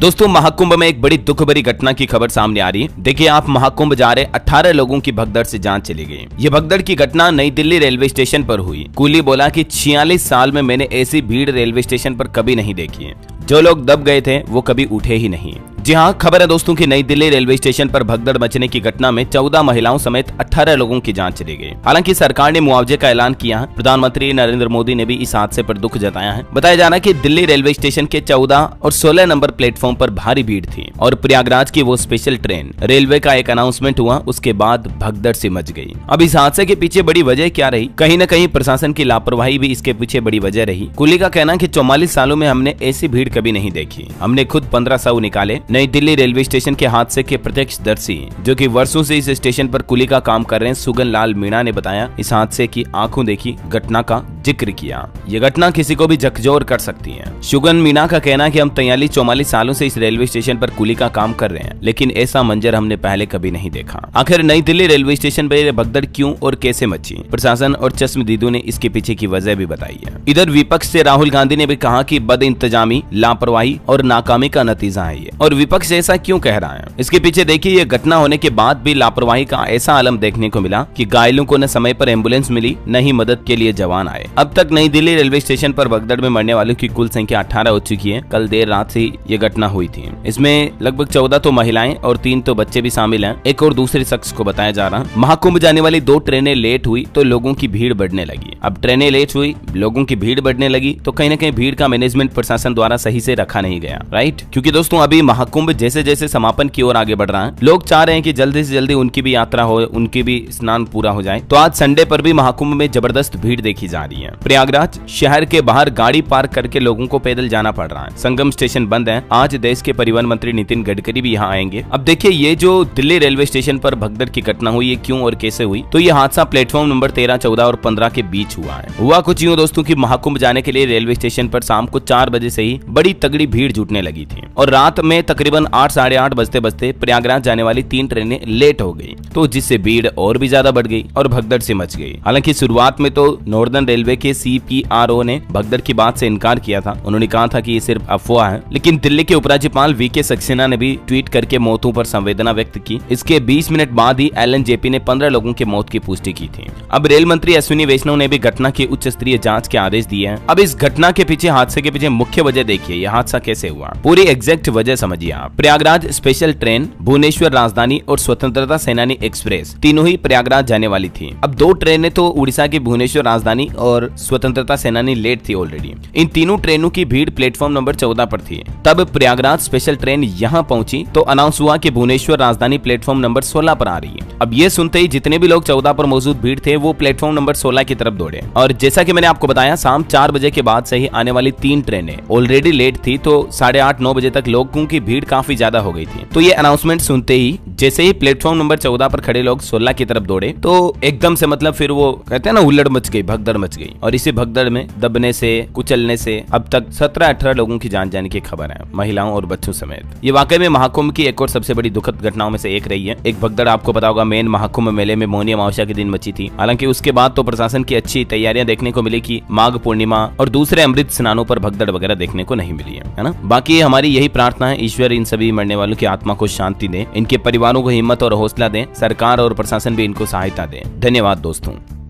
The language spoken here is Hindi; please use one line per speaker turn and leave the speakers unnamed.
दोस्तों महाकुंभ में एक बड़ी दुख भरी घटना की खबर सामने आ रही है। देखिए आप महाकुंभ जा रहे 18 लोगों की भगदड़ से जान चली गई। ये भगदड़ की घटना नई दिल्ली रेलवे स्टेशन पर हुई। कुली बोला कि 46 साल में मैंने ऐसी भीड़ रेलवे स्टेशन पर कभी नहीं देखी है। जो लोग दब गए थे वो कभी उठे ही नहीं। जी हाँ, खबर है दोस्तों की नई दिल्ली रेलवे स्टेशन पर भगदड़ मचने की घटना में 14 महिलाओं समेत 18 लोगों की जान चली गई। हालांकि सरकार ने मुआवजे का ऐलान किया है। प्रधानमंत्री नरेंद्र मोदी ने भी इस हादसे पर दुख जताया है। बताया जा रहा है कि दिल्ली रेलवे स्टेशन के 14 और 16 नंबर प्लेटफॉर्म पर भारी भीड़ थी और प्रयागराज की वो स्पेशल ट्रेन रेलवे का एक अनाउंसमेंट हुआ, उसके बाद भगदड़ से मच गई। अब इस हादसे के पीछे बड़ी वजह क्या रही? कहीं न कहीं प्रशासन की लापरवाही भी इसके पीछे बड़ी वजह रही। कुली का कहना कि 44 सालों में हमने ऐसी भीड़ कभी नहीं देखी। हमने खुद 15 शव निकाले। नई दिल्ली रेलवे स्टेशन के हादसे के प्रत्यक्षदर्शी जो कि वर्षों से इस स्टेशन पर कुली का काम कर रहे हैं सुगन लाल मीणा ने बताया, इस हादसे की आंखों देखी घटना का जिक्र किया। ये घटना किसी को भी झकझोर कर सकती है। सुगन मीणा का कहना कि हम 43-44 सालों से इस रेलवे स्टेशन पर कुली का काम कर रहे हैं, लेकिन ऐसा मंजर हमने पहले कभी नहीं देखा। आखिर नई दिल्ली रेलवे स्टेशन पर भगदड़ क्यों और कैसे मची? प्रशासन और चश्मदीदों ने इसके पीछे की वजह भी बताई है। इधर विपक्ष से राहुल गांधी ने भी कहा कि बदइंतजामी, लापरवाही और नाकामी का नतीजा है ये। और विपक्ष ऐसा क्यों कह रहा है? इसके पीछे देखिए, ये घटना होने के बाद भी लापरवाही का ऐसा आलम देखने को मिला कि घायलों को न समय पर एम्बुलेंस मिली, न ही मदद के लिए जवान आए। अब तक नई दिल्ली रेलवे स्टेशन पर भगदड़ में मरने वालों की कुल संख्या 18 हो चुकी है। कल देर रात से ये घटना हुई थी। इसमें लगभग 14 तो महिलाएं और 3 तो बच्चे भी शामिल हैं। एक और दूसरे शख्स को बताया जा रहा। महाकुंभ जाने वाली 2 ट्रेनें लेट हुई तो लोगों की भीड़ बढ़ने लगी। अब ट्रेनें लेट हुई, लोगों की भीड़ बढ़ने लगी, तो कहीं न कहीं भीड़ का मैनेजमेंट प्रशासन द्वारा सही से रखा नहीं गया, राइट? क्योंकि दोस्तों अभी महाकुंभ जैसे जैसे समापन की ओर आगे बढ़ रहा है, लोग चाह रहे हैं कि जल्दी से जल्दी उनकी भी यात्रा हो, उनकी भी स्नान पूरा हो जाए। तो आज संडे पर भी महाकुंभ में जबरदस्त भीड़ देखी जा रही है। प्रयागराज शहर के बाहर गाड़ी पार्क करके लोगों को पैदल जाना पड़ रहा है। संगम स्टेशन बंद है। आज देश के परिवहन मंत्री नितिन गडकरी भी यहाँ आएंगे। अब देखिए, ये जो दिल्ली रेलवे स्टेशन पर भगदड़ की घटना हुई, ये क्यों और कैसे हुई? तो ये हादसा प्लेटफॉर्म नंबर 13, 14 और 15 के बीच हुआ कुछ यूं दोस्तों की महाकुंभ जाने के लिए रेलवे स्टेशन पर शाम को 4 बजे से ही बड़ी तगड़ी भीड़ जुटने लगी थी और रात में तकरीबन 8, साढ़े 8 बजते प्रयागराज जाने वाली 3 ट्रेनें लेट हो गई, तो जिससे भीड़ और भी ज्यादा बढ़ गई और भगदड़ से मच गई। हालांकि शुरुआत में तो नॉर्दर्न रेलवे के CPRO ने भगदड़ की बात से इनकार किया था। उन्होंने कहा था कि ये सिर्फ अफवाह है, लेकिन दिल्ली के उपराज्यपाल VK सक्सेना ने भी ट्वीट करके मौतों पर संवेदना व्यक्त की। इसके 20 मिनट बाद ही LNJP ने 15 लोगों की मौत की पुष्टि की थी। अब रेल मंत्री अश्विनी वैष्णव ने भी घटना की उच्च स्तरीय जांच के आदेश दिए हैं। अब इस घटना के पीछे, हादसे के पीछे मुख्य वजह देखिए, यह हादसा कैसे हुआ, पूरी एग्जैक्ट वजह समझिए आप। प्रयागराज स्पेशल ट्रेन, भुवनेश्वर राजधानी और स्वतंत्रता सेनानी एक्सप्रेस तीनों ही प्रयागराज जाने वाली थी। अब 2 ट्रेनें तो उड़ीसा की भुवनेश्वर राजधानी और स्वतंत्रता सेनानी लेट थी ऑलरेडी। इन तीनों ट्रेनों की भीड़ प्लेटफॉर्म नंबर 14 पर थी। तब प्रयागराज स्पेशल ट्रेन यहाँ पहुंची तो अनाउंस हुआ कि भुवनेश्वर राजधानी प्लेटफॉर्म नंबर 16 पर आ रही है। अब ये सुनते ही जितने भी लोग 14 पर मौजूद भीड़ थे वो प्लेटफॉर्म नंबर 16 की तरफ दौड़े। और जैसा कि मैंने आपको बताया, शाम 4 बजे के बाद से ही आने वाली 3 ट्रेनें ऑलरेडी लेट थी, तो 8:30, 9 बजे तक लोगों की भीड़ काफी ज्यादा हो गई थी। तो ये अनाउंसमेंट सुनते ही जैसे ही प्लेटफॉर्म नंबर 14 पर खड़े लोग 16 की तरफ दौड़े, तो एकदम से मतलब फिर वो कहते हैं ना, हुल्लड़ मच गई, भगदड़ मच गई। और इसी भगदड़ में दबने से, कुचलने से अब तक 17-18 लोगों की जान जाने की खबर है, महिलाओं और बच्चों समेत। ये वाकई में महाकुंभ की एक और सबसे बड़ी दुखद घटनाओं में से एक रही है। एक भगदड़ आपको पता होगा मेन महाकुंभ मेले में मौनी अमावस्या के दिन मची थी। हालांकि उसके बाद तो प्रशासन की अच्छी तैयारियां देखने को मिली कि माघ पूर्णिमा और दूसरे अमृत स्नानों पर भगदड़ वगैरह देखने को नहीं मिली है ना। बाकी हमारी यही प्रार्थना है, ईश्वर इन सभी मरने वालों की आत्मा को शांति दे, इनके परिवारों को हिम्मत और हौसला दे, सरकार और प्रशासन भी इनको सहायता दे। धन्यवाद दोस्तों।